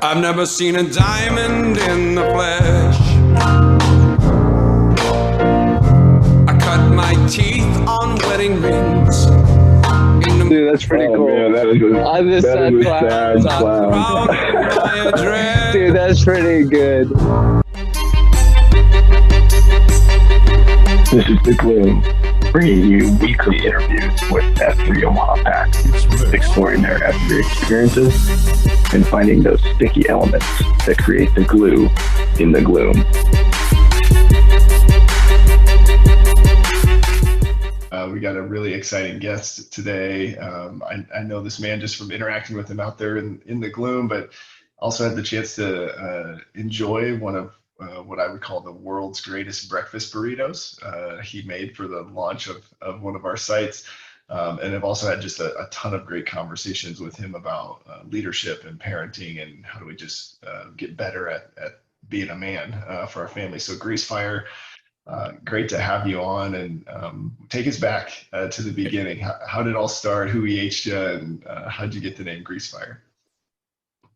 I've never seen a diamond in the flesh. I cut my teeth on wedding rings. Dude, that's pretty cool. Man, that is On this that sad is a clown. sad clown. Proud of my address. Dude, that's pretty good. This is The Gloom, bringing you weekly interviews with F3 Omaha Packs, exploring their F3 experiences and finding those sticky elements that create the glue in the gloom. We got a really exciting guest today. I know this man just from interacting with him out there in the gloom, but also had the chance to enjoy one of what I would call the world's greatest breakfast burritos he made for the launch of one of our sites. And I've also had just a ton of great conversations with him about leadership and parenting and how do we just get better at being a man for our family. So Grease Fire, great to have you on, and take us back to the beginning. How did it all start? Who aged you, and how did you get the name Grease Fire?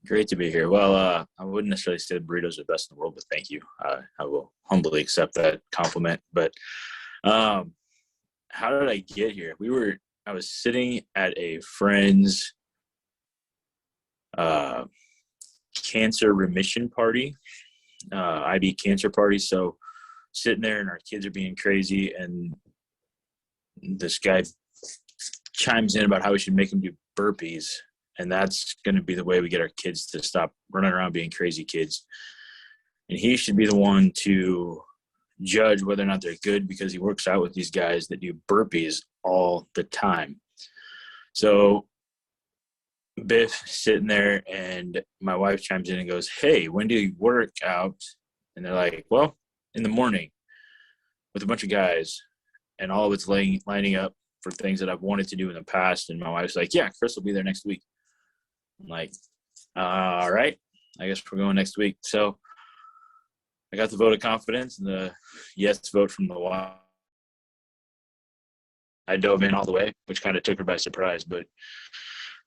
Great to be here. Well, I wouldn't necessarily say the burritos are the best in the world, but thank you. I will humbly accept that compliment. But how did I get here? I was sitting at a friend's cancer remission party, IB cancer party. So sitting there and our kids are being crazy, and this guy chimes in about how we should make them do burpees. And that's going to be the way we get our kids to stop running around being crazy kids. And he should be the one to judge whether or not they're good, because he works out with these guys that do burpees all the time. So Biff sitting there, and my wife chimes in and goes, "Hey, when do you work out?" And they're like, "Well, in the morning," with a bunch of guys, and all of it's lining up for things that I've wanted to do in the past. And my wife's like, "Yeah, Chris will be there next week." I'm like, all right, I guess we're going next week. So I got the vote of confidence and the yes vote from the wife. I dove in all the way, which kind of took her by surprise. But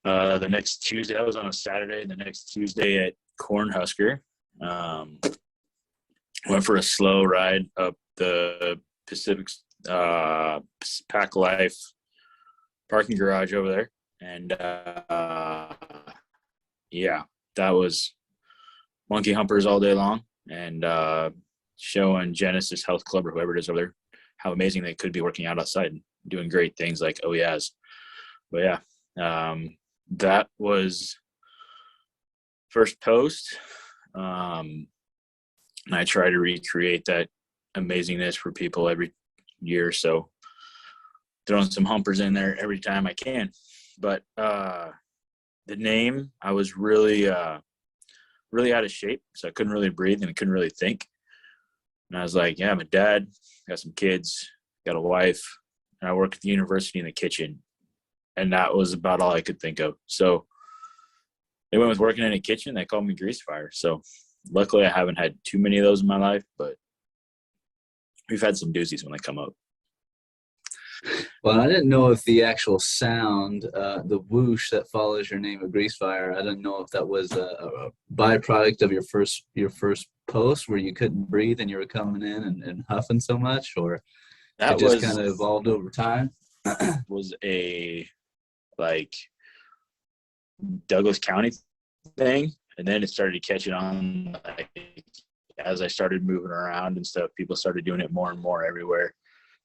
the next Tuesday, that was on a Saturday, the next Tuesday at Cornhusker, went for a slow ride up the Pacific Pack Life parking garage over there. And yeah, that was monkey humpers all day long, and showing Genesis Health Club or whoever it is over there how amazing they could be working out outside and doing great things like OES. But yeah, that was first post. And I try to recreate that amazingness for people every year. So throwing some humpers in there every time I can. But the name, I was really out of shape, so I couldn't really breathe and I couldn't really think. And I was like, yeah, I'm a dad, got some kids, got a wife, and I work at the university in the kitchen. And that was about all I could think of. So they went with working in a kitchen. They called me Grease Fire. So luckily I haven't had too many of those in my life, but we've had some doozies when they come up. Well, I didn't know if the actual sound, the whoosh that follows your name of Grease Fire, I didn't know if that was a byproduct of your first post where you couldn't breathe and you were coming in and huffing so much, or it just kind of evolved over time. Was a Douglas County thing, and then it started catching on as I started moving around and stuff. People started doing it more and more everywhere.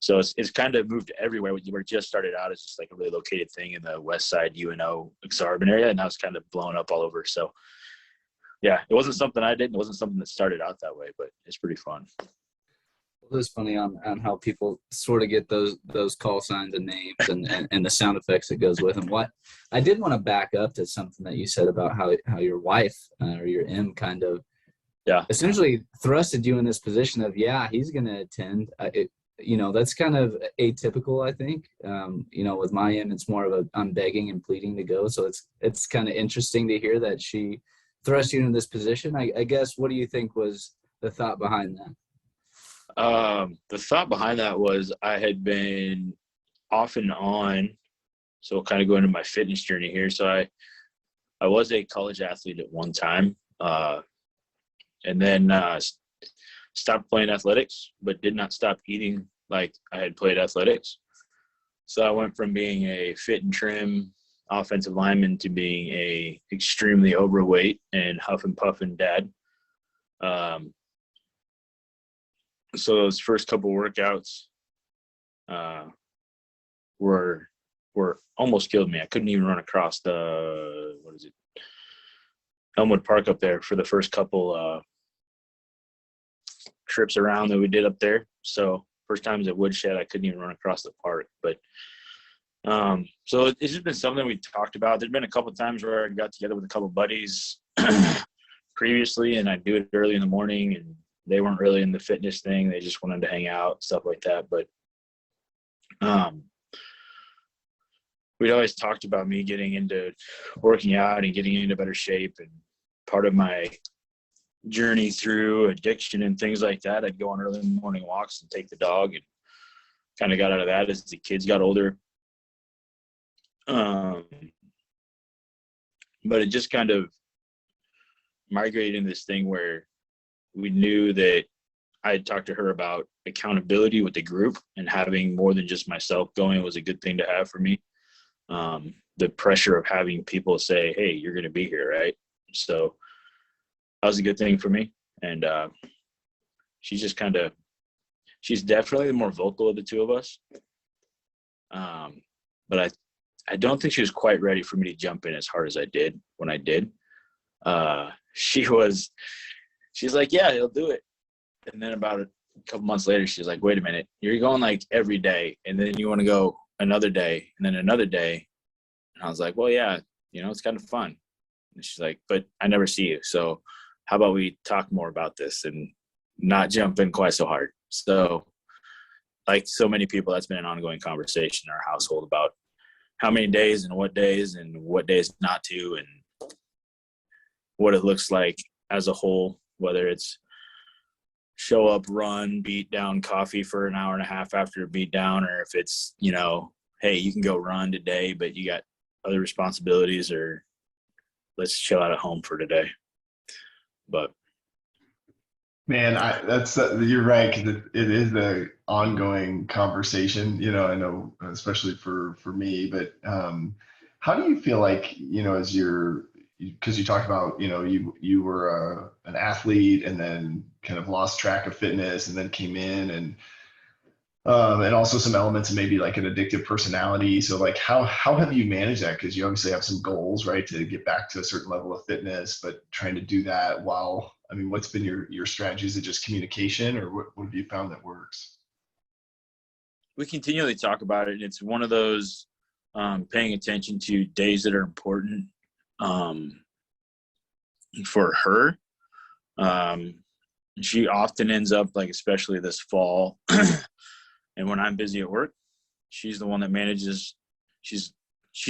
So it's kind of moved everywhere. Where it just started out as just like a really located thing in the West Side UNO Exarban area, and now it's kind of blown up all over. So yeah, it wasn't something I did. It wasn't something that started out that way, but it's pretty fun. Well, it's funny on how people sort of get those call signs and names and the sound effects that goes with them. What I did want to back up to something that you said about how your wife or your M kind of essentially thrusted you in this position of, yeah, he's going to attend. That's kind of atypical, I think. With my end, it's more of I'm begging and pleading to go. So it's kind of interesting to hear that she thrust you into this position. I guess, what do you think was the thought behind that? The thought behind that was I had been off and on. So kind of going to my fitness journey here. So I was a college athlete at one time. And then stopped playing athletics, but did not stop eating like I had played athletics. So I went from being a fit and trim offensive lineman to being a extremely overweight and huff and puffing dad. So those first couple workouts were almost killed me. I couldn't even run across the Elmwood Park up there for the first couple trips around that we did up there. So first times at Woodshed, I couldn't even run across the park. But so it's just been something we talked about. There's been a couple of times where I got together with a couple of buddies previously, and I'd do it early in the morning, and they weren't really in the fitness thing. They just wanted to hang out, stuff like that. But we'd always talked about me getting into working out and getting into better shape. And part of my journey through addiction and things like that, I'd go on early morning walks and take the dog, and kind of got out of that as the kids got older. But it just kind of migrated into this thing where we knew that I had talked to her about accountability with the group, and having more than just myself going was a good thing to have for me. The pressure of having people say, hey, you're going to be here, right? So that was a good thing for me. And she's definitely the more vocal of the two of us. But I don't think she was quite ready for me to jump in as hard as I did when I did. She's like, yeah, he'll do it. And then about a couple months later, she's like, wait a minute, you're going like every day, and then you want to go another day, and then another day. And I was like, well, yeah, it's kind of fun. And she's like, but I never see you. So how about we talk more about this and not jump in quite so hard? So like so many people, that's been an ongoing conversation in our household about how many days and what days not to, and what it looks like as a whole, whether it's show up, run, beat down, coffee for an hour and a half after a beat down, or if it's, hey, you can go run today, but you got other responsibilities, or let's chill out at home for today. But man, you're right, because it is the ongoing conversation. I know, especially for me. But how do you feel like, as because you talked about, you were an athlete, and then kind of lost track of fitness, and then came in, and also some elements of maybe like an addictive personality. So like, how have you managed that? Because you obviously have some goals, right, to get back to a certain level of fitness, but trying to do that while, what's been your strategy? Is it just communication, or what have you found that works? We continually talk about it, and it's one of those paying attention to days that are important for her. She often ends up, like, especially this fall, and when I'm busy at work, she's the one that manages. She's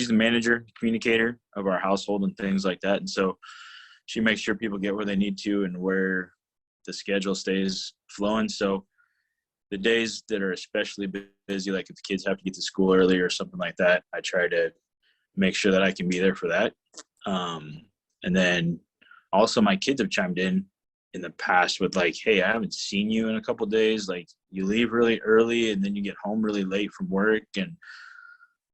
the manager, communicator of our household and things like that. And so she makes sure people get where they need to and where the schedule stays flowing. So the days that are especially busy, like if the kids have to get to school early or something like that, I try to make sure that I can be there for that. And then also my kids have chimed in the past with like, hey, I haven't seen you in a couple of days. Like, you leave really early and then you get home really late from work, and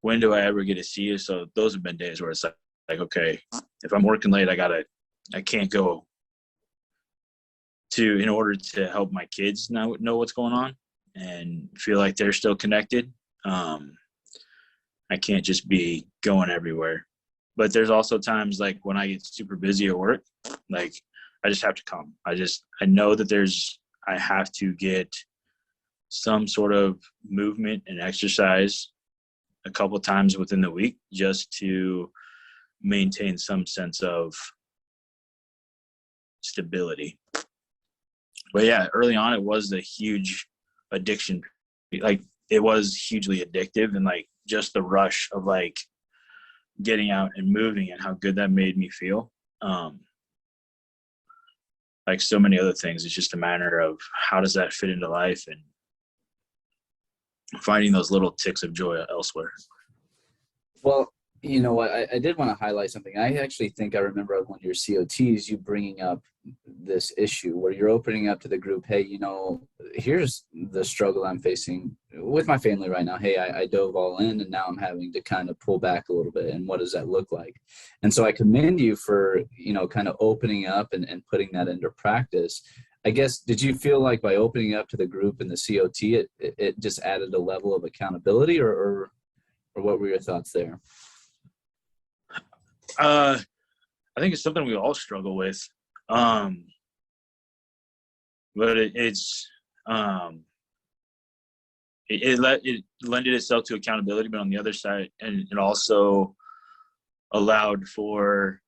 when do I ever get to see you? So those have been days where it's like, okay, if I'm working late, I can't go in order to help my kids know what's going on and feel like they're still connected. I can't just be going everywhere. But there's also times like when I get super busy at work, like I just have to come. I know that I have to get some sort of movement and exercise a couple times within the week just to maintain some sense of stability. But yeah, early on it was a huge addiction. Like, it was hugely addictive, and like just the rush of like getting out and moving and how good that made me feel. Like so many other things, it's just a matter of how does that fit into life and finding those little ticks of joy elsewhere. Well, You know what? I did want to highlight something. I actually think I remember on one of your COTs, you bringing up this issue where you're opening up to the group, hey, here's the struggle I'm facing with my family right now. Hey, I dove all in and now I'm having to kind of pull back a little bit. And what does that look like? And so I commend you for, kind of opening up and putting that into practice. I guess, did you feel like by opening up to the group and the COT, it just added a level of accountability or what were your thoughts there? I think it's something we all struggle with. But it lended itself to accountability, but on the other side, and it also allowed for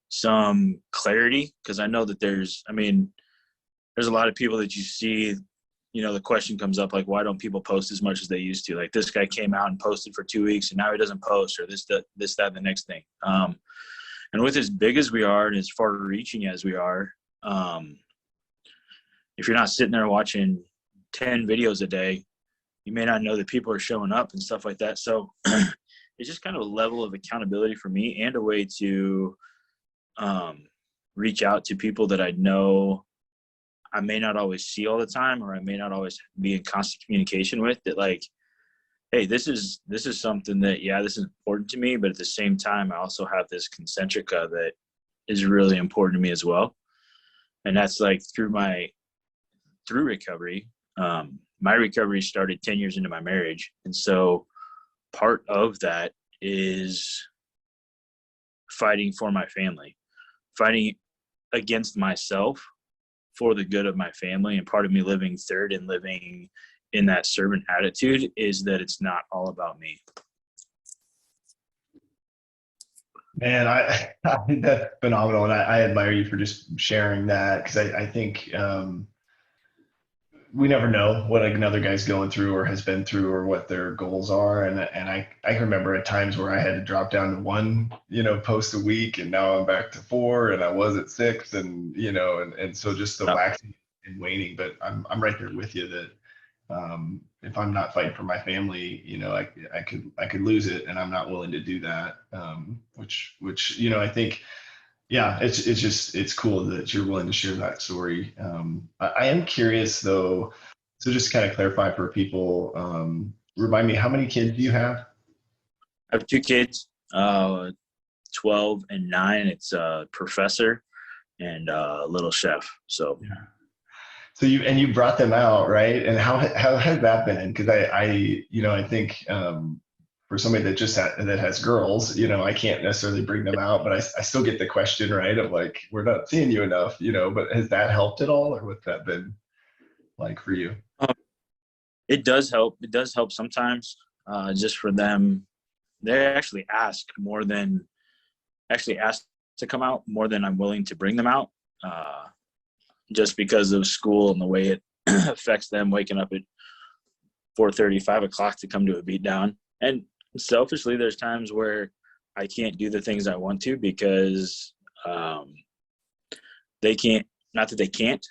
some clarity, because I know that there's a lot of people that you see, the question comes up like, why don't people post as much as they used to? Like, this guy came out and posted for 2 weeks and now he doesn't post, or this, that, and the next thing. And with as big as we are and as far reaching as we are, if you're not sitting there watching 10 videos a day, you may not know that people are showing up and stuff like that. So it's just kind of a level of accountability for me and a way to reach out to people that I know I may not always see all the time, or I may not always be in constant communication with, that like, hey, this is something that, this is important to me, but at the same time, I also have this concentrica that is really important to me as well. And that's like through recovery. My recovery started 10 years into my marriage. And so part of that is fighting for my family, fighting against myself for the good of my family. And part of me living third and living in that servant attitude is that it's not all about me. Man, I think that's phenomenal. And I admire you for just sharing that, because I think we never know what another guy's going through or has been through or what their goals are. And I can remember at times where I had to drop down to 1, post a week, and now I'm back to 4, and I was at 6, and, and so just the waxing and waning, but I'm right there with you that if I'm not fighting for my family, I could lose it, and I'm not willing to do that. Which, I think, it's cool that you're willing to share that story. I am curious though, so just kind of clarify for people, remind me, how many kids do you have? I have 2 kids, 12 and 9. It's a professor and a little chef. So yeah. So you brought them out, right? And how has that been? Because I think for somebody that that has girls, I can't necessarily bring them out, but I still get the question, right, of like, we're not seeing you enough, but has that helped at all, or what's that been like for you? It does help. It does help sometimes, just for them. They actually ask to come out more than I'm willing to bring them out, just because of school and the way it affects them waking up at 4:30, 5 o'clock to come to a beatdown. And selfishly, there's times where I can't do the things I want to because they can't, not that they can't,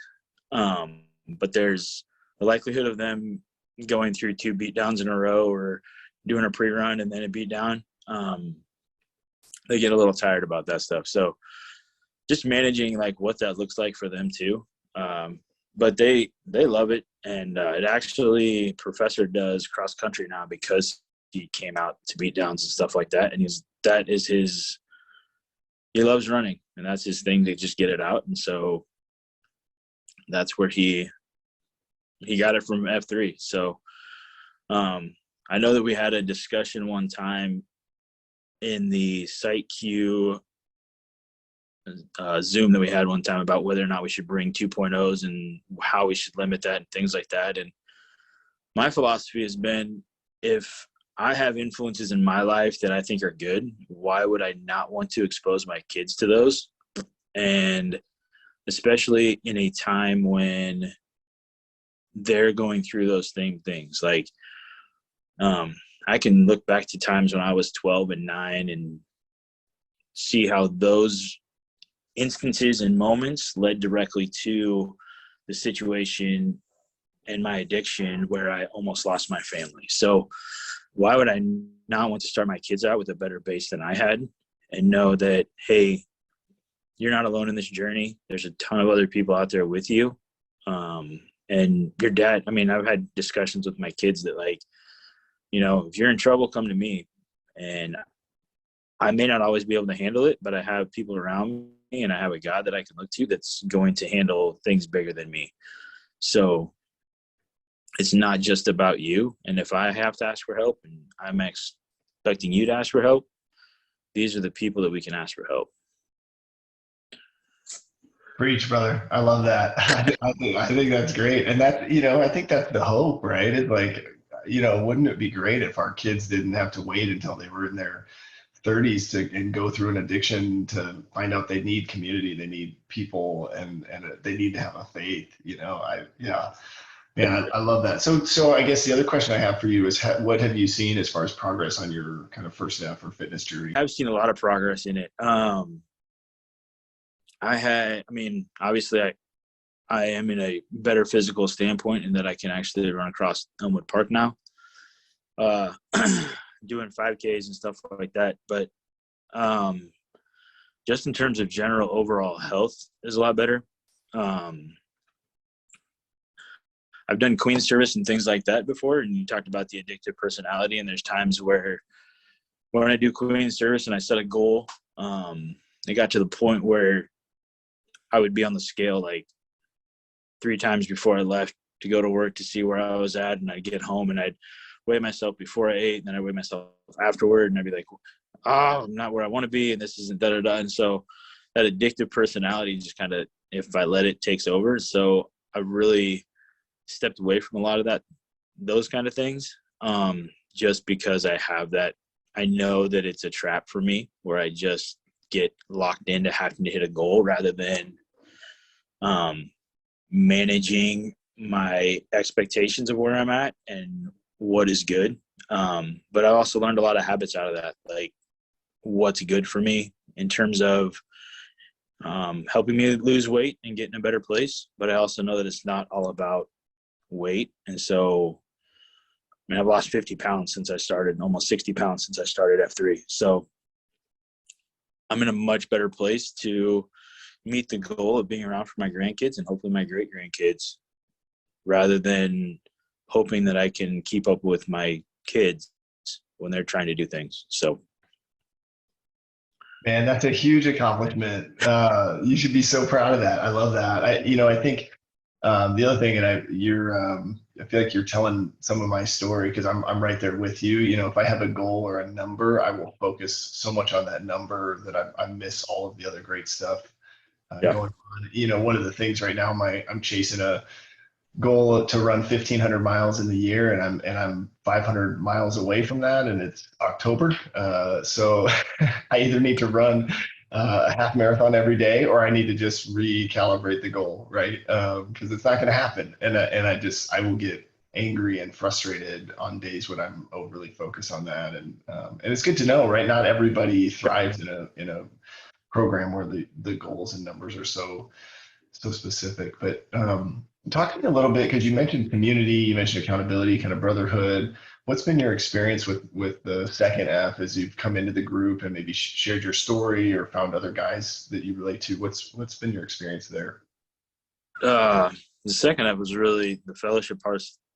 but there's the likelihood of them going through 2 beatdowns in a row or doing a pre-run and then a beatdown. They get a little tired about that stuff. So just managing like what that looks like for them too. But they love it. And it actually, Professor does cross country now because he came out to beat downs and stuff like that. And he loves running, and that's his thing, to just get it out. And so that's where he got it from F3. So I know that we had a discussion one time in the site queue Zoom that we had one time about whether or not we should bring 2.0s and how we should limit that and things like that. And my philosophy has been, if I have influences in my life that I think are good, why would I not want to expose my kids to those? And especially in a time when they're going through those same things. Like, I can look back to times when I was 12 and 9 and see how those instances and moments led directly to the situation in my addiction where I almost lost my family. So why would I not want to start my kids out with a better base than I had and know that, hey, you're not alone in this journey. There's a ton of other people out there with you. And your dad, I mean, I've had discussions with my kids that, like, you know, if you're in trouble, come to me. And I may not always be able to handle it, but I have people around me and I have a God that I can look to that's going to handle things bigger than me. So it's not just about you. And if I have to ask for help and I'm expecting you to ask for help, these are the people that we can ask for help. Preach, brother. I love that. I think that's great. And that, you know, I think that's the hope, right? It's like, you know, wouldn't it be great if our kids didn't have to wait until they were in their 30s and go through an addiction to find out they need community, they need people, and they need to have a faith, you know? Man, I love that. So I guess the other question I have for you is, what have you seen as far as progress on your kind of first step or fitness journey? I've seen a lot of progress in it. Obviously I am in a better physical standpoint in that I can actually run across Elmwood Park now, doing 5Ks and stuff like that. But just in terms of general overall health is a lot better. I've done queen service and things like that before, and you talked about the addictive personality, and there's times where when I do queen service and I set a goal, it got to the point where I would be on the scale like 3 times before I left to go to work to see where I was at, and I'd get home and I'd weigh myself before I ate, and then I'd weigh myself afterward, and I'd be like, oh, I'm not where I want to be, and this isn't da-da-da. And so that addictive personality just kind of, if I let it, takes over. So I really stepped away from a lot of those kind of things, just because I have that. I know that it's a trap for me where I just get locked into having to hit a goal rather than managing my expectations of where I'm at and what is good. But I also learned a lot of habits out of that, like what's good for me in terms of helping me lose weight and get in a better place. But I also know that it's not all about weight. And so, I mean, I've lost 50 pounds since I started, almost 60 pounds since I started F3. So I'm in a much better place to meet the goal of being around for my grandkids and hopefully my great grandkids, rather than hoping that I can keep up with my kids when they're trying to do things. So, man, that's a huge accomplishment. You should be so proud of that. I love that. I think the other thing, and I feel like you're telling some of my story because I'm right there with you. You know, if I have a goal or a number, I will focus so much on that number that I miss all of the other great stuff going on. You know, one of the things right now, I'm chasing a goal to run 1,500 miles in the year, and I'm 500 miles away from that, and it's October. So I either need to run a half marathon every day, or I need to just recalibrate the goal, right? Because it's not going to happen, and I will get angry and frustrated on days when I'm overly focused on that, and it's good to know, right? Not everybody thrives in a program where the goals and numbers are so specific. But talking a little bit, because you mentioned community, you mentioned accountability, kind of brotherhood. What's been your experience with the second F as you've come into the group and maybe shared your story or found other guys that you relate to? What's been your experience there? The second F was really the fellowship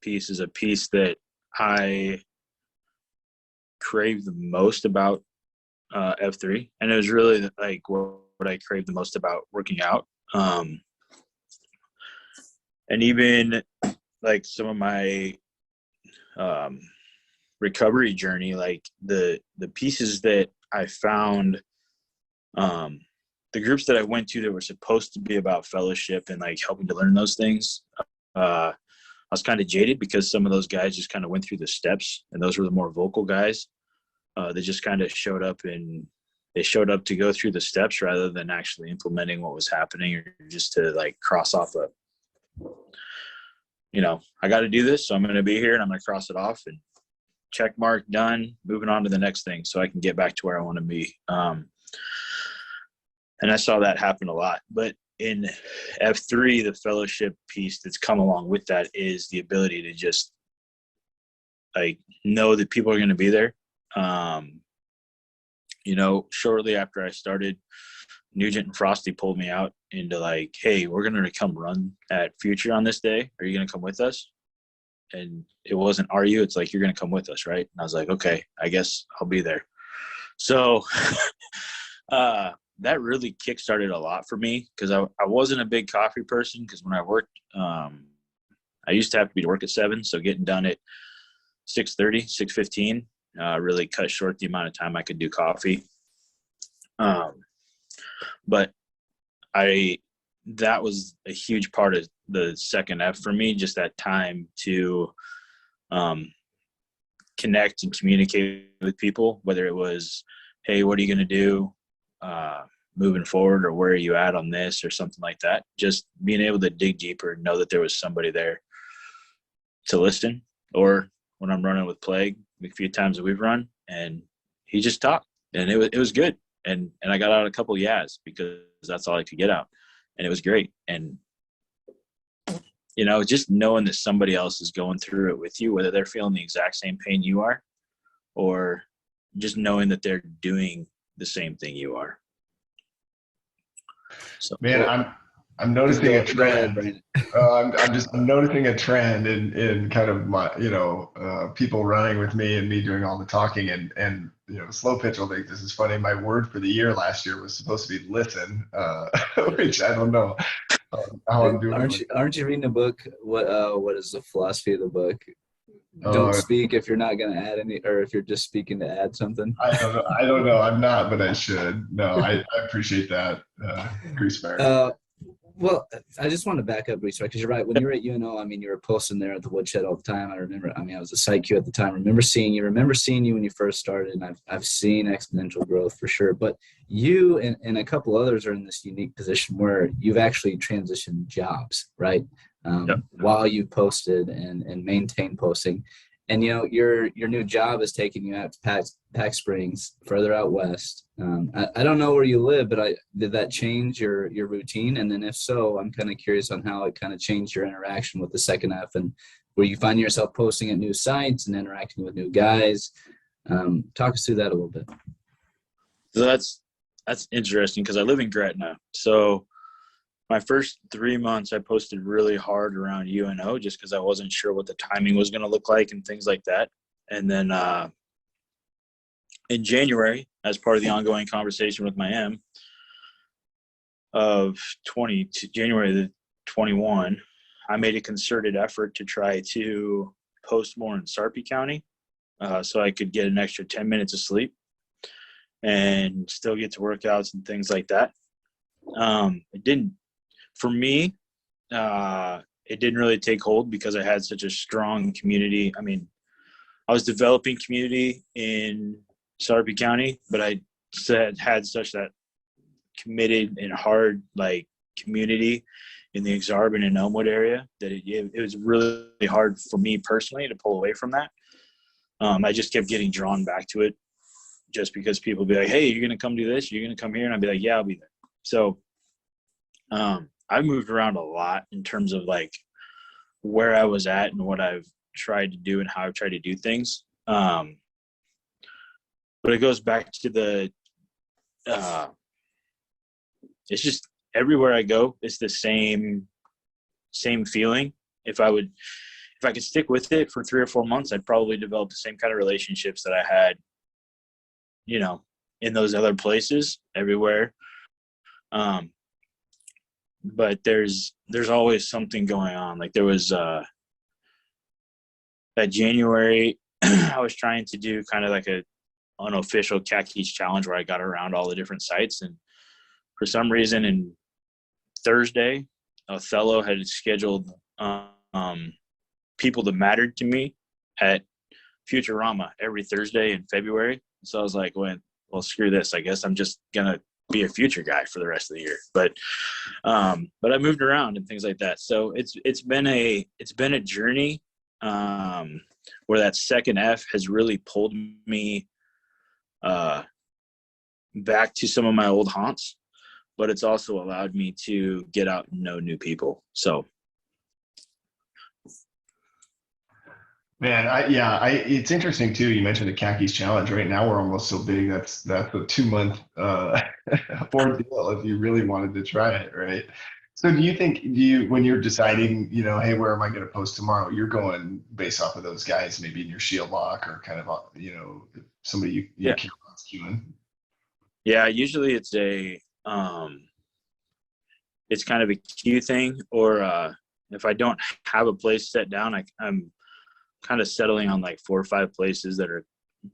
piece is a piece that I crave the most about F3, and it was really like what I craved the most about working out. And even like some of my recovery journey, like the pieces that I found, the groups that I went to that were supposed to be about fellowship and like helping to learn those things, I was kind of jaded because some of those guys just kind of went through the steps, and those were the more vocal guys that just kind of showed up to go through the steps rather than actually implementing what was happening, or just to like cross off I got to do this, so I'm going to be here and I'm going to cross it off and check mark, done, moving on to the next thing so I can get back to where I want to be. And I saw that happen a lot. But in F3, the fellowship piece that's come along with that is the ability to just like know that people are going to be there. You know, shortly after I started, Nugent and Frosty pulled me out into like, hey, we're going to come run at Future on this day. Are you going to come with us? And it wasn't, are you? It's like, you're going to come with us, right? And I was like, okay, I guess I'll be there. So that really kickstarted a lot for me because I wasn't a big coffee person because when I worked, I used to have to be to work at 7. So getting done at 6:30, 6:15 really cut short the amount of time I could do coffee. But that was a huge part of the second F for me, just that time to connect and communicate with people, whether it was, hey, what are you going to do moving forward, or where are you at on this, or something like that. Just being able to dig deeper and know that there was somebody there to listen. Or when I'm running with Plague, a few times that we've run, and he just talked, and it was good. And I got out a couple yas because that's all I could get out, and it was great. And you know, just knowing that somebody else is going through it with you, whether they're feeling the exact same pain you are, or just knowing that they're doing the same thing you are. So, Man, I'm noticing a trend. I'm noticing a trend in kind of my, people running with me and me doing all the talking, and Slow Pitch will think this is funny. My word for the year last year was supposed to be listen, which I don't know how I'm doing. Aren't you reading a book? What is the philosophy of the book? Don't speak if you're not going to add any, or if you're just speaking to add something. I don't know. I'm not, but I should. No, I appreciate that, Greasebear. Well, I just want to back up, Greasebear, because you're right. When you were at UNO, you were posting there at the woodshed all the time. I remember. I was a site Q at the time. I remember seeing you when you first started, and I've seen exponential growth for sure. But you and a couple others are in this unique position where you've actually transitioned jobs, right? Yep. While you posted and maintained posting. And, your new job is taking you out to Pack Springs, further out west. I don't know where you live, but did that change your routine? And then if so, I'm kind of curious on how it kind of changed your interaction with the second F, and where you find yourself posting at new sites and interacting with new guys. Talk us through that a little bit. So that's interesting because I live in Gretna. So my first 3 months, I posted really hard around UNO just because I wasn't sure what the timing was going to look like and things like that. And then in January, as part of the ongoing conversation with my M of January the 21, I made a concerted effort to try to post more in Sarpy County so I could get an extra 10 minutes of sleep and still get to workouts and things like that. It didn't. For me, it didn't really take hold because I had such a strong community. I was developing community in Sarpy County, but I had such that committed and hard community in the Exarban and Elmwood area that it was really hard for me personally to pull away from that. I just kept getting drawn back to it just because people would be like, hey, you're going to come do this? You're going to come here? And I'd be like, yeah, I'll be there. So I moved around a lot in terms of where I was at and what I've tried to do and how I've tried to do things. But it goes back to it's just everywhere I go, it's the same feeling. If I could stick with it for 3 or 4 months, I'd probably develop the same kind of relationships that I had, in those other places everywhere. But there's always something going on. There was that January, I was trying to do kind of an unofficial khakis challenge where I got around all the different sites. And for some reason, in Thursday, Othello had scheduled people that mattered to me at Futurama every Thursday in February. So I was like, well, screw this. I guess I'm just going to be a future guy for the rest of the year. But I moved around and things like that. So it's been a journey where that second F has really pulled me back to some of my old haunts. but it's also allowed me to get out and know new people. So. Man, it's interesting too. You mentioned the khakis challenge. Right now, we're almost so big that's a 2 month ordeal if you really wanted to try it, right? So, when you're deciding, hey, where am I going to post tomorrow? You're going based off of those guys, maybe in your shield lock or kind of, somebody you keep queuing. Yeah, usually it's it's kind of a queue thing, or if I don't have a place set down, I'm kind of settling on like 4 or 5 places that are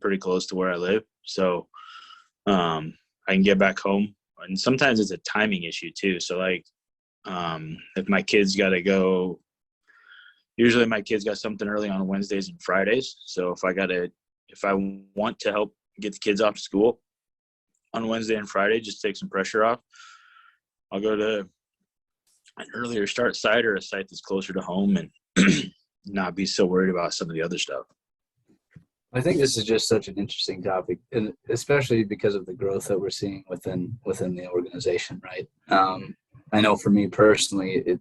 pretty close to where I live. So I can get back home. And sometimes it's a timing issue too. So like if my kids got to go, usually my kids got something early on Wednesdays and Fridays. So if I want to help get the kids off to school on Wednesday and Friday, just take some pressure off, I'll go to an earlier start site or a site that's closer to home and not be so worried about some of the other stuff. I think this is just such an interesting topic, and especially because of the growth that we're seeing within the organization, right? I know for me personally,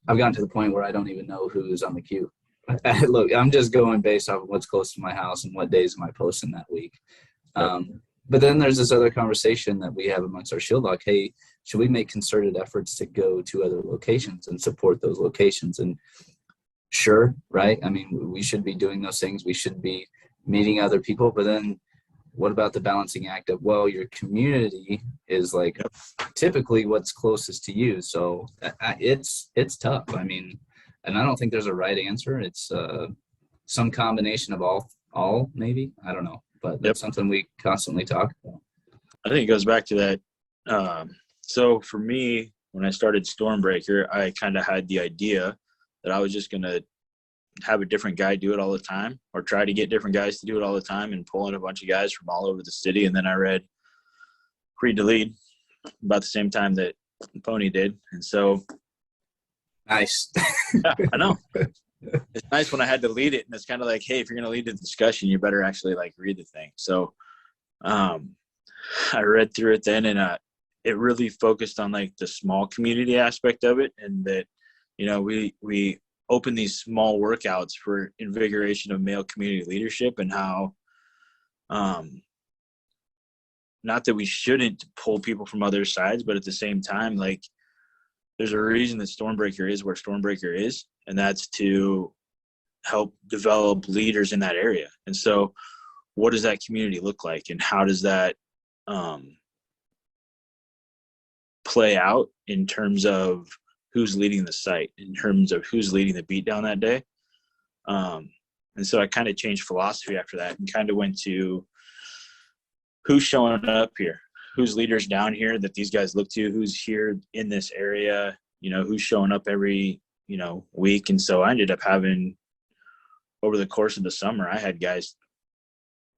I've gotten to the point where I don't even know who's on the queue. Look, I'm just going based off of what's close to my house and what days am I posting that week. But then there's this other conversation that we have amongst our shield lock. Hey, should we make concerted efforts to go to other locations and support those locations? And sure, right? I mean, we should be doing those things. We should be meeting other people. But then what about the balancing act of, well, your community is like typically what's closest to you. So it's tough. I mean, and I don't think there's a right answer. It's some combination of all maybe. I don't know. But that's something we constantly talk about. I think it goes back to that. So for me, when I started Stormbreaker, I kind of had the idea that I was just going to have a different guy do it all the time, or try to get different guys to do it all the time, and pull in a bunch of guys from all over the city. And then I read Creed to Lead about the same time that Pony did. And so. Nice. Yeah, I know. It's nice when I had to lead it, and it's kind of like, hey, if you're going to lead the discussion, you better actually like read the thing. So I read through it then, and it really focused on like the small community aspect of it, and that, we open these small workouts for invigoration of male community leadership, and how not that we shouldn't pull people from other sides, but at the same time, like, there's a reason that Stormbreaker is where Stormbreaker is, and that's to help develop leaders in that area. And so what does that community look like, and how does that play out in terms of who's leading the site, in terms of who's leading the beatdown that day? And so I kind of changed philosophy after that, and kind of went to who's showing up here, who's leaders down here that these guys look to, who's here in this area, who's showing up every, week. And so I ended up having, over the course of the summer, I had guys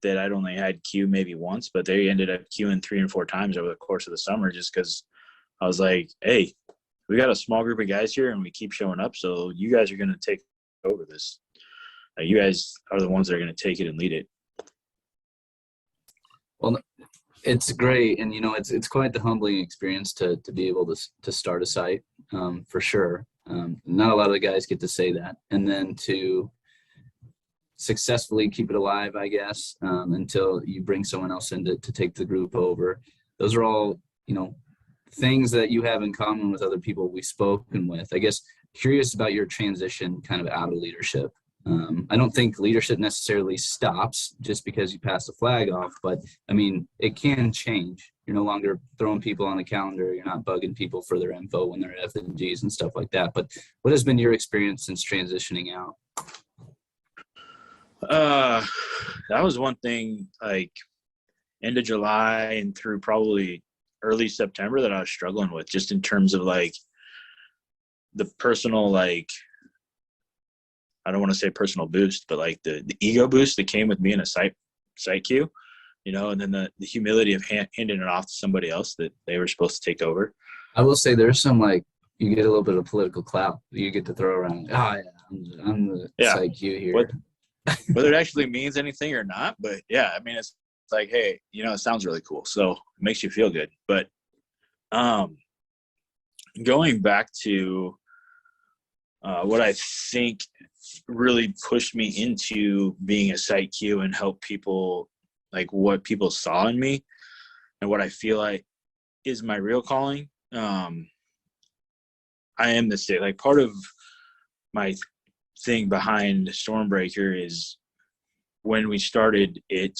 that I'd only had queue maybe once, but they ended up queuing 3 and 4 times over the course of the summer, just because I was like, hey, we got a small group of guys here and we keep showing up. So you guys are going to take over this. You guys are the ones that are going to take it and lead it. Well, it's great. And, it's quite the humbling experience to be able to start a site, for sure. Not a lot of the guys get to say that. And then to successfully keep it alive, I guess, until you bring someone else in to take the group over. Those are all, things that you have in common with other people we've spoken with. I guess curious about your transition kind of out of leadership. I don't think leadership necessarily stops just because you pass the flag off, but I mean, it can change. You're no longer throwing people on the calendar. You're not bugging people for their info when they're at F&Gs and stuff like that. But what has been your experience since transitioning out? That was one thing, like end of July and through probably early September, that I was struggling with, just in terms of like the personal, like, I don't want to say personal boost, but like the ego boost that came with me in a site queue, and then the humility of handing it off to somebody else that they were supposed to take over. I will say there's some, like, you get a little bit of political clout you get to throw around. Oh yeah, I'm the site queue here. Whether it actually means anything or not, but yeah, I mean, it's like, hey, it sounds really cool, so it makes you feel good. But going back to what I think really pushed me into being a site Q and help people, like what people saw in me and what I feel like is my real calling. I am the state. Like part of my thing behind Stormbreaker is when we started it,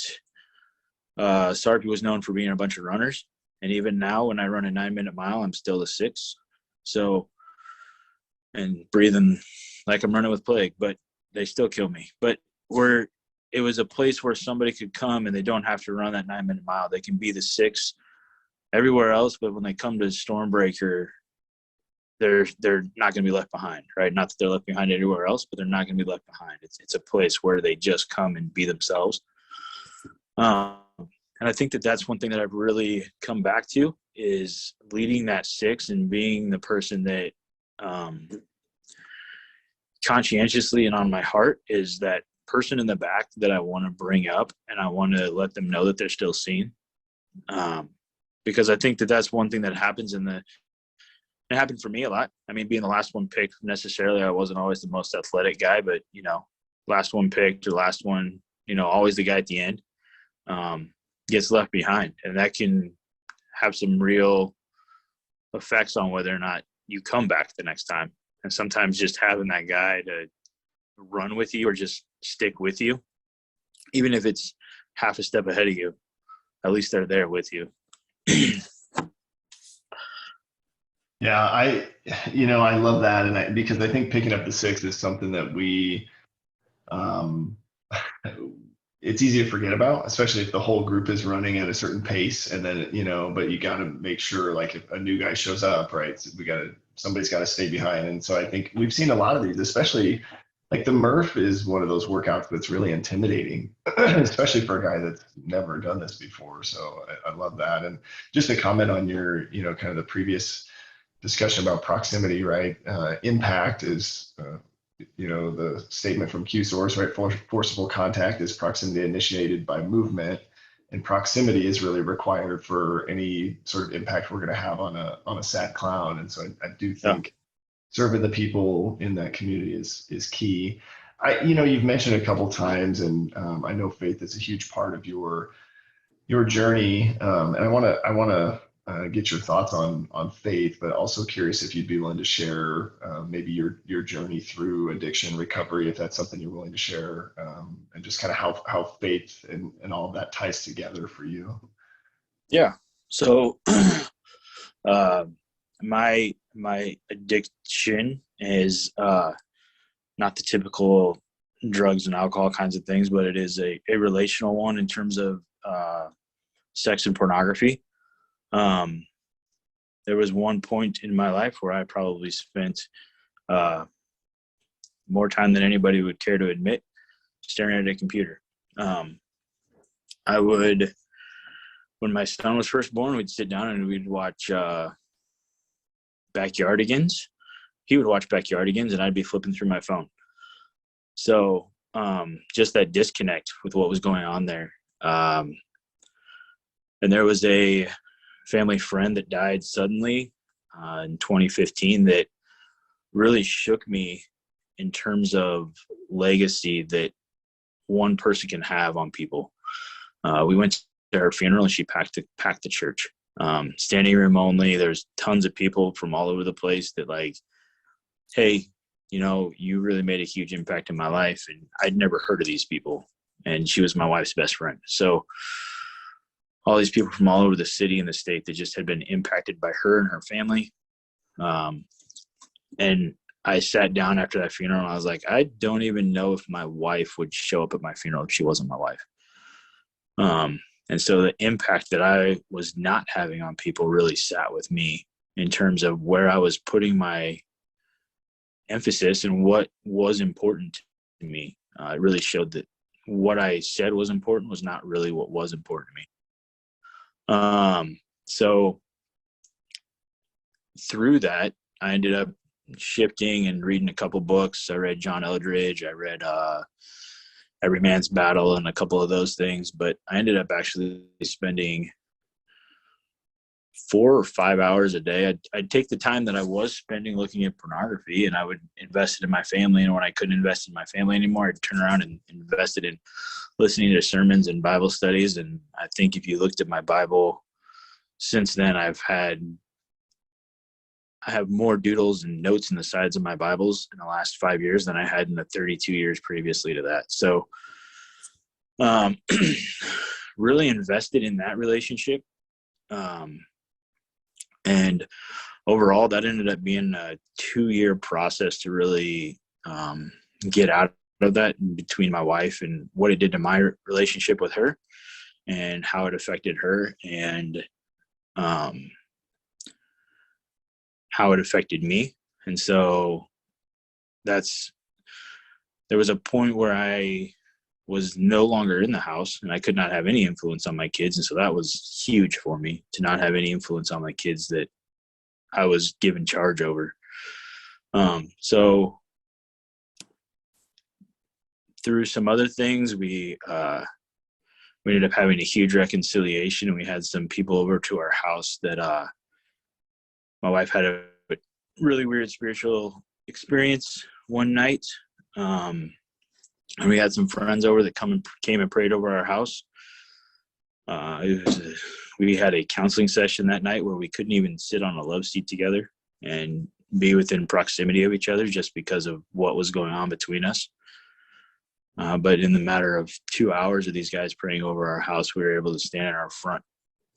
Sarpy was known for being a bunch of runners. And even now when I run a 9-minute mile, I'm still the 6. So, and breathing like I'm running with plague, but they still kill me. But it was a place where somebody could come and they don't have to run that 9-minute mile. They can be the 6 everywhere else, but when they come to Stormbreaker, they're not going to be left behind, right? Not that they're left behind anywhere else, but they're not going to be left behind. It's a place where they just come and be themselves. And I think that that's one thing that I've really come back to is leading that 6 and being the person that conscientiously and on my heart is that person in the back that I want to bring up, and I want to let them know that they're still seen. Because I think that that's one thing that happens it happened for me a lot. I mean, being the last one picked, necessarily, I wasn't always the most athletic guy, but, last one picked or last one, always the guy at the end, gets left behind. And that can have some real effects on whether or not you come back the next time. And sometimes just having that guy to run with you or just stick with you, even if it's half a step ahead of you, at least they're there with you. Yeah, I love that. And because I think picking up the 6 is something that we, it's easy to forget about, especially if the whole group is running at a certain pace. And then, but you got to make sure, like, if a new guy shows up, right, somebody's got to stay behind. And so I think we've seen a lot of these, especially like the Murph is one of those workouts that's really intimidating, especially for a guy that's never done this before. So I love that. And just to comment on your, kind of the previous discussion about proximity, right? Impact is, the statement from Q source, right? Forcible contact is proximity initiated by movement, and proximity is really required for any sort of impact we're going to have on a sad clown. And so I do think serving the people in that community is key. You've mentioned a couple times, and I know faith is a huge part of your journey, and I want to get your thoughts on faith, but also curious if you'd be willing to share maybe your journey through addiction recovery, if that's something you're willing to share, and just kind of how faith and all of that ties together for you. Yeah. So my addiction is not the typical drugs and alcohol kinds of things, but it is a relational one in terms of sex and pornography. There was one point in my life where I probably spent more time than anybody would care to admit staring at a computer. I would, when my son was first born, we'd sit down and we'd watch Backyardigans. He would watch Backyardigans and I'd be flipping through my phone. So just that disconnect with what was going on there. And there was a family friend that died suddenly in 2015 that really shook me in terms of legacy that one person can have on people. We went to her funeral and she packed the church. Standing room only. There's tons of people from all over the place that, like, hey, you really made a huge impact in my life, and I'd never heard of these people. And she was my wife's best friend. So all these people from all over the city and the state that just had been impacted by her and her family. And I sat down after that funeral and I was like, I don't even know if my wife would show up at my funeral if she wasn't my wife. And so the impact that I was not having on people really sat with me in terms of where I was putting my emphasis and what was important to me. It really showed that what I said was important was not really what was important to me. So through that, I ended up shifting and reading a couple books. I read John Eldridge. I read Every Man's Battle and a couple of those things. But I ended up actually spending 4 or 5 hours a day. I'd take the time that I was spending looking at pornography, and I would invest it in my family. And when I couldn't invest in my family anymore, I'd turn around and invest it in listening to sermons and Bible studies. And I think if you looked at my Bible since then, I have more doodles and notes in the sides of my Bibles in the last 5 years than I had in the 32 years previously to that. So really invested in that relationship. And overall, that ended up being a 2-year process to really get out of that between my wife and what it did to my relationship with her and how it affected her and how it affected me. And so there was a point where I was no longer in the house and I could not have any influence on my kids. And so that was huge for me, to not have any influence on my kids that I was given charge over. So through some other things, we ended up having a huge reconciliation, and we had some people over to our house that my wife had a really weird spiritual experience one night. And we had some friends over that came and prayed over our house. We had a counseling session that night where we couldn't even sit on a love seat together and be within proximity of each other just because of what was going on between us. But in the matter of 2 hours of these guys praying over our house, we were able to stand in our front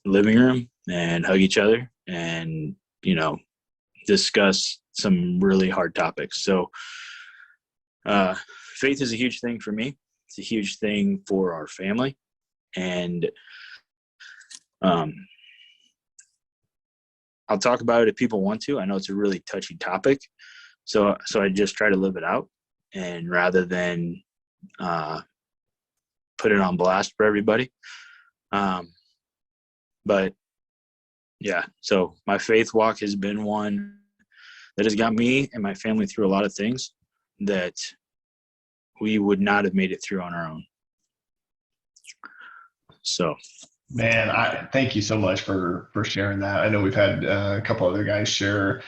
living room and hug each other and, discuss some really hard topics. So faith is a huge thing for me. It's a huge thing for our family. And I'll talk about it if people want to. I know it's a really touchy topic. So I just try to live it out. And rather than put it on blast for everybody. But yeah, so my faith walk has been one that has got me and my family through a lot of things that we would not have made it through on our own. So, Man, I thank you so much for sharing that. I know we've had a couple other guys share,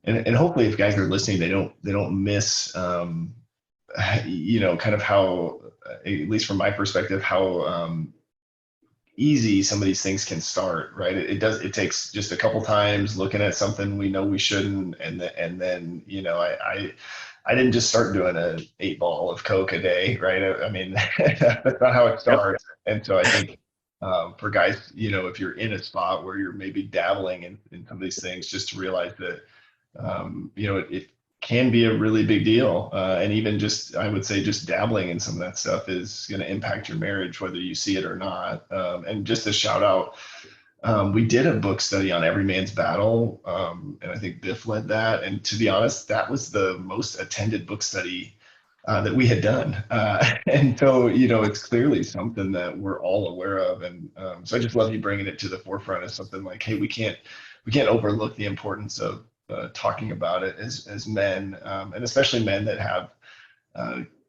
and hopefully, if guys are listening, they don't miss, kind of how, at least from my perspective, how easy some of these things can start. Right? It takes just a couple times looking at something we know we shouldn't, and then I didn't just start doing an 8-ball of Coke a day, right? I mean, that's not how it starts. Yep. And so I think for guys, if you're in a spot where you're maybe dabbling in some of these things, just to realize that, it can be a really big deal. And even I would say just dabbling in some of that stuff is going to impact your marriage, whether you see it or not. And just a shout out, we did a book study on Every Man's Battle, and I think Biff led that. And to be honest, that was the most attended book study that we had done. And so, it's clearly something that we're all aware of. And so I just love you bringing it to the forefront as something like, hey, we can't overlook the importance of talking about it as men, and especially men that have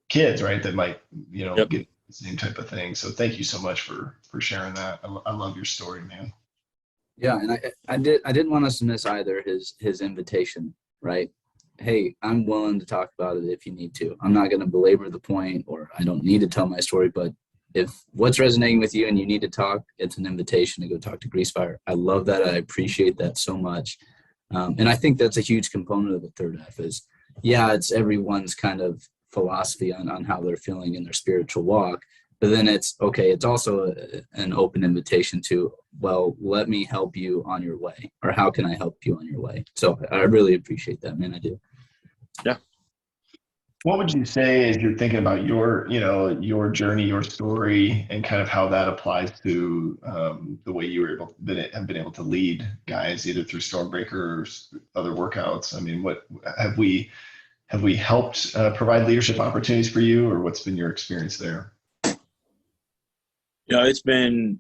kids, right, that might, Yep. get the same type of thing. So thank you so much for sharing that. I love your story, man. Yeah, and I didn't want us to miss either his invitation, right? Hey, I'm willing to talk about it if you need to. I'm not going to belabor the point, or I don't need to tell my story, but if what's resonating with you and you need to talk, it's an invitation to go talk to Greasefire. I love that. I appreciate that so much. And I think that's a huge component of the third F is, it's everyone's kind of philosophy on how they're feeling in their spiritual walk. But then it's also an open invitation to, well, let me help you on your way, or how can I help you on your way? So I really appreciate that, man. I do. Yeah. What would you say as you're thinking about your journey, your story, and kind of how that applies to the way you were have been able to lead guys either through Stormbreaker or other workouts? I mean, what have we helped provide leadership opportunities for you, or what's been your experience there? It's been,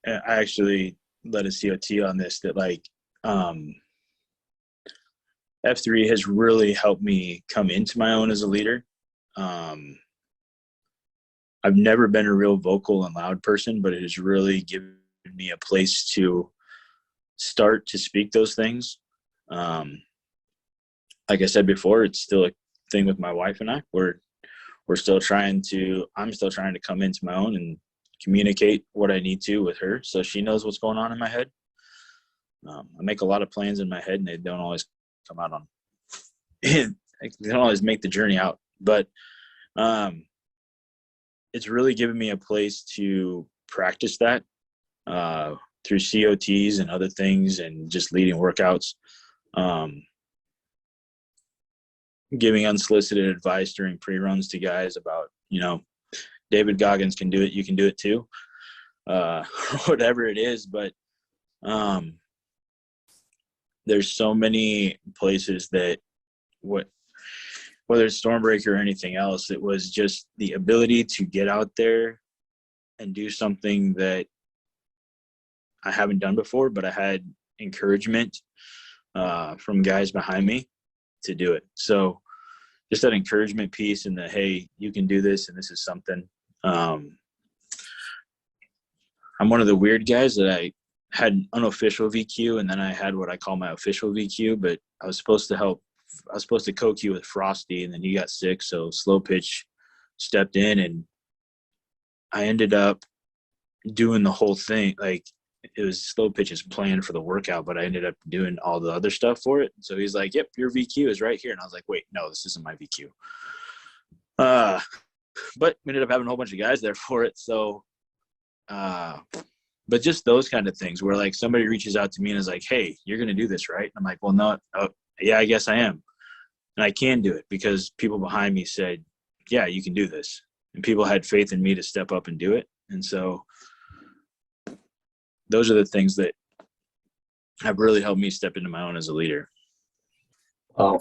I actually led a COT on this, that F3 has really helped me come into my own as a leader. I've never been a real vocal and loud person, but it has really given me a place to start to speak those things. Like I said before, it's still a thing with my wife and I. I'm still trying to come into my own and communicate what I need to with her, so she knows what's going on in my head. I make a lot of plans in my head, and they don't always come out on. They don't always make the journey out, but it's really given me a place to practice that through COTs and other things, and just leading workouts. Giving unsolicited advice during pre-runs to guys about, David Goggins can do it, you can do it too, whatever it is. But there's so many places that whether it's Stormbreaker or anything else, it was just the ability to get out there and do something that I haven't done before, but I had encouragement from guys behind me to do it. So just that encouragement piece, and the, hey, you can do this, and this is something. I'm one of the weird guys that I had an unofficial VQ, and then I had what I call my official VQ, but I was supposed to co-Q with Frosty, and then he got sick, so Slow Pitch stepped in, and I ended up doing the whole thing. Like, it was Slow Pitch's plan for the workout, but I ended up doing all the other stuff for it. So he's like, yep, your VQ is right here. And I was like, wait, no, this isn't my VQ. But we ended up having a whole bunch of guys there for it. So, but just those kind of things where, like, somebody reaches out to me and is like, hey, you're going to do this, right? And I'm like, well, no, yeah, I guess I am. And I can do it because people behind me said, yeah, you can do this. And people had faith in me to step up and do it. And so those are the things that have really helped me step into my own as a leader. Well,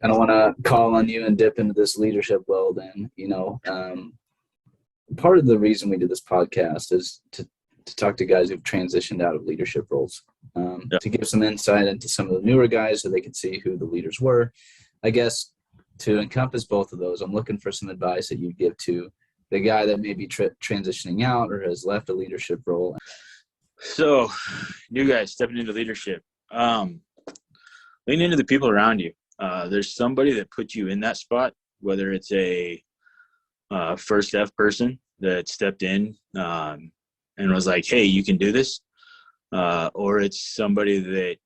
I don't want to call on you and dip into this leadership well then. Part of the reason we did this podcast is to talk to guys who've transitioned out of leadership roles, to give some insight into some of the newer guys so they could see who the leaders were. I guess to encompass both of those, I'm looking for some advice that you give to the guy that may be transitioning out or has left a leadership role. So, new guys stepping into leadership, lean into the people around you. There's somebody that put you in that spot, whether it's a first F person that stepped in and was like, hey, you can do this, or it's somebody that,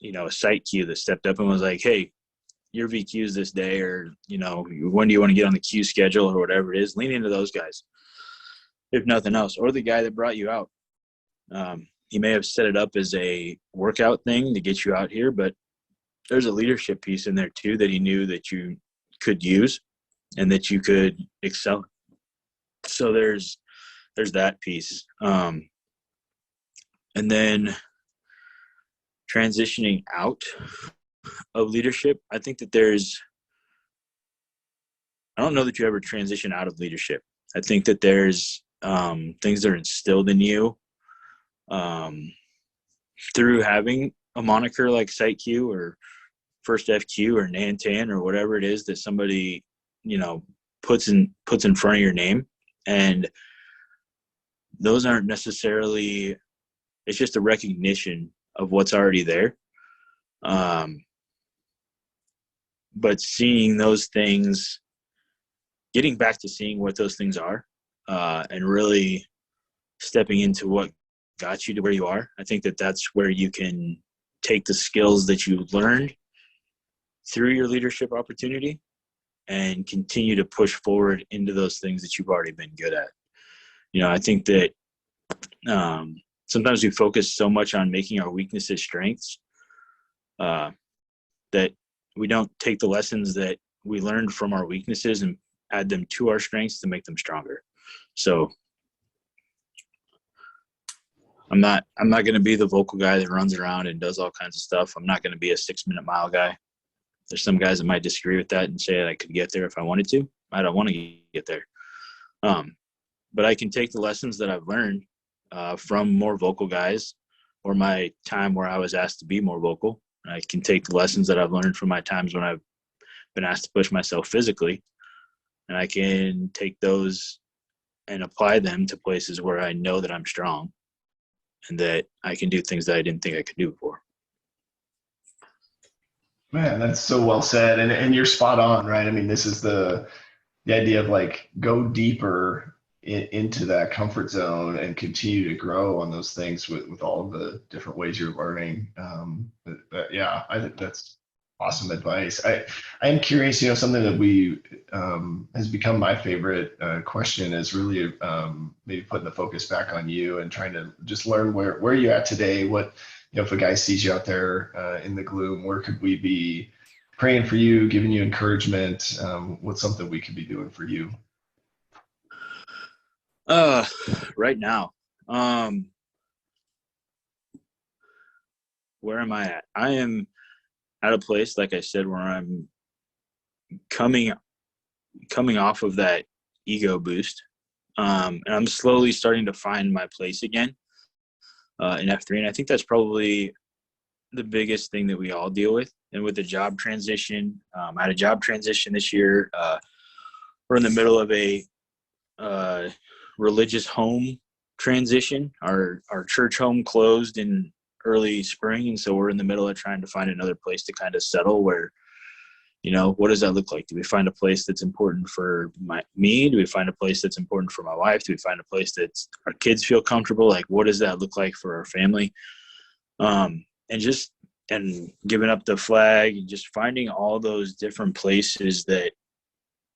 a site Q that stepped up and was like, hey, your VQ's this day, or, when do you want to get on the Q schedule, or whatever it is. Lean into those guys, if nothing else, or the guy that brought you out. He may have set it up as a workout thing to get you out here, but there's a leadership piece in there too that he knew that you could use and that you could excel. So there's that piece. And then transitioning out of leadership, I think that I don't know that you ever transition out of leadership. I think that there's things that are instilled in you through having a moniker like Site Q or First FQ or Nantan or whatever it is that somebody, puts in front of your name. And those aren't necessarily, it's just a recognition of what's already there. But seeing those things, getting back to seeing what those things are, and really stepping into what got you to where you are. I think that that's where you can take the skills that you learned through your leadership opportunity and continue to push forward into those things that you've already been good at. I think that sometimes we focus so much on making our weaknesses strengths that we don't take the lessons that we learned from our weaknesses and add them to our strengths to make them stronger. So I'm not going to be the vocal guy that runs around and does all kinds of stuff. I'm not going to be a 6-minute mile guy. There's some guys that might disagree with that and say that I could get there if I wanted to. I don't want to get there. But I can take the lessons that I've learned from more vocal guys, or my time where I was asked to be more vocal. I can take the lessons that I've learned from my times when I've been asked to push myself physically, and I can take those and apply them to places where I know that I'm strong, and that I can do things that I didn't think I could do before. Man, that's so well said. And you're spot on, right? I mean, this is the idea of like go deeper into that comfort zone and continue to grow on those things with all of the different ways you're learning. Yeah, I think that's awesome advice. I am curious, something that we has become my favorite question is really maybe putting the focus back on you and trying to just learn where you're at today. What, if a guy sees you out there in the gloom, where could we be praying for you, giving you encouragement? What's something we could be doing for you? Right now, where am I at? I am at a place, like I said, where I'm coming off of that ego boost. And I'm slowly starting to find my place again in F3. And I think that's probably the biggest thing that we all deal with. And with the job transition, I had a job transition this year. We're in the middle of a religious home transition. Our church home closed in early spring, and so we're in the middle of trying to find another place to kind of settle where, what does that look like? Do we find a place that's important for me? Do we find a place that's important for my wife? Do we find a place that our kids feel comfortable? Like, what does that look like for our family? And giving up the flag and just finding all those different places that,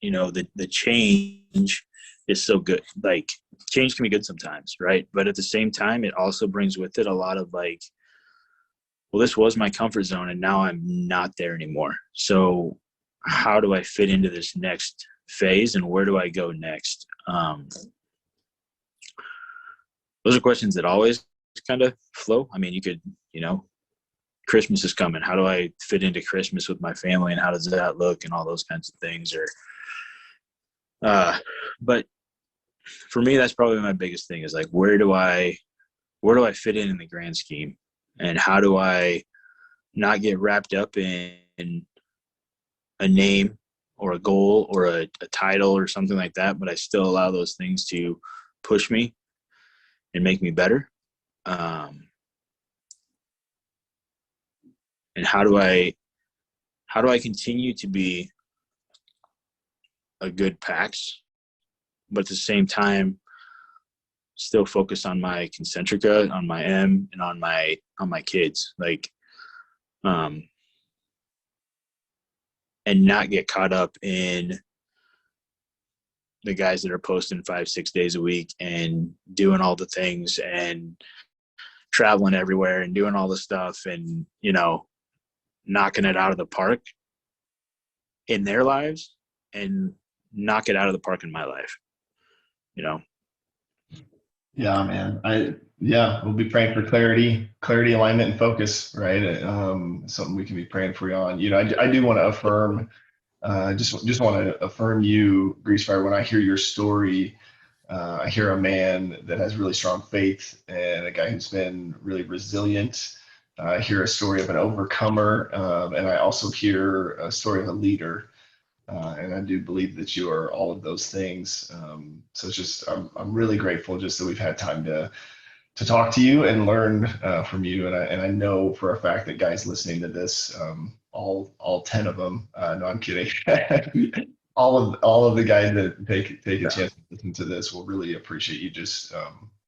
the change is so good. Like, change can be good sometimes, right? But at the same time, it also brings with it a lot of like, well, this was my comfort zone and now I'm not there anymore. So how do I fit into this next phase and where do I go next? Those are questions that always kind of flow. I mean, you could, Christmas is coming. How do I fit into Christmas with my family and how does that look and all those kinds of things? But for me, that's probably my biggest thing is like, where do I fit in the grand scheme, and how do I not get wrapped up in a name or a goal or a title or something like that, but I still allow those things to push me and make me better. And how do I continue to be a good PAX, but at the same time still focus on my Concentrica, on my M, and on my kids, like, and not get caught up in the guys that are posting 5-6 days a week and doing all the things and traveling everywhere and doing all the stuff and, knocking it out of the park in their lives and knock it out of the park in my life, Yeah, man. We'll be praying for clarity, alignment, and focus, right? Something we can be praying for you on. I do want to affirm, just want to affirm you, Greasefire. When I hear your story, I hear a man that has really strong faith and a guy who's been really resilient. I hear a story of an overcomer, and I also hear a story of a leader. And I do believe that you are all of those things. So it's just, I'm really grateful just that we've had time to talk to you and learn from you. And I know for a fact that guys listening to this, all 10 of them, no, I'm kidding. all of the guys that take a chance to listen to this will really appreciate you just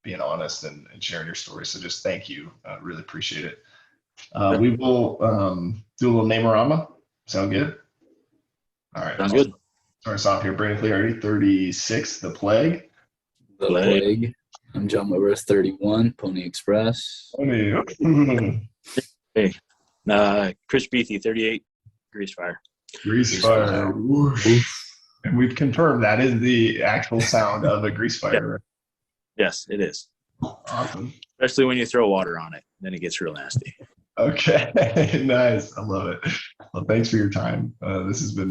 being honest and sharing your story. So just thank you. Really appreciate it. We will do a little Namerama. Sound good? All right. Sounds good. Start us off here. Brandon Fleary, 36, The Plague. The Plague. I'm John Weber, 31, Pony Express. Hey. Chris Beathy, 38, Greasefire. Greasefire. And we've confirmed that is the actual sound of a grease fire. Yes, it is. Awesome. Especially when you throw water on it, then it gets real nasty. Okay. Nice. I love it. Well, thanks for your time. This has been